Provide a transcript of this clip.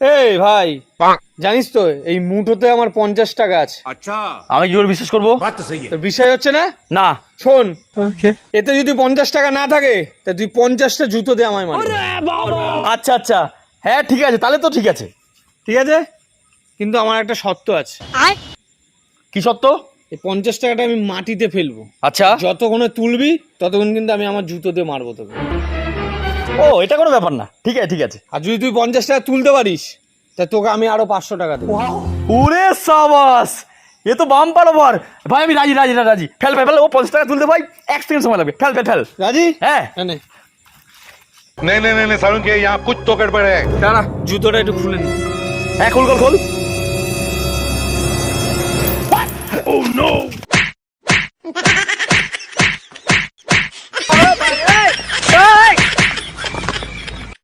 এই ভাই, জানিস তো এই মুঠোতে আমার 50 টাকা আছে। আচ্ছা, আমি কি করে বিশ্বাস করবো? তোর বিষয় হচ্ছে না? না। শোন, এতে যদি 50 টাকা না থাকে তা তুই 50টা জুতো দে আমায় মারবি। আচ্ছা আচ্ছা, হ্যাঁ ঠিক আছে, তাহলে তো ঠিক আছে। ঠিক আছে, কিন্তু আমার একটা শর্ত আছে। কি সত্য? এই 50 টাকাটা আমি মাটিতে ফেলবো। আচ্ছা। যতক্ষণে তুলবি ততক্ষণ কিন্তু আমি আমার জুতো দিয়ে মারবো তোকে। ও, এটা কোনো ব্যাপার না, ঠিক আছে ঠিক আছে। আর যদি তুই 50 টাকা তুলতে পারিস তা তোকে আমি আরো 500 টাকা দেবো। ওরে সাবাস, এ তো বাম্পার অফার। ভাই আমি রাজি রাজি রাজি, ফেল ফেল ফেল। ও 50 টাকা তুলতে ভাই 1 সেকেন্ড সময় লাগবে। Fail fail fail. রাজি? হ্যাঁ। নে। नहीं नहीं नहीं नहीं सारुण के यहाँ कुछ तो गड़बड़ है। দাঁড়া, জুতোটা একটু খুলে নি। হ্যাঁ, খোল খোল খোল।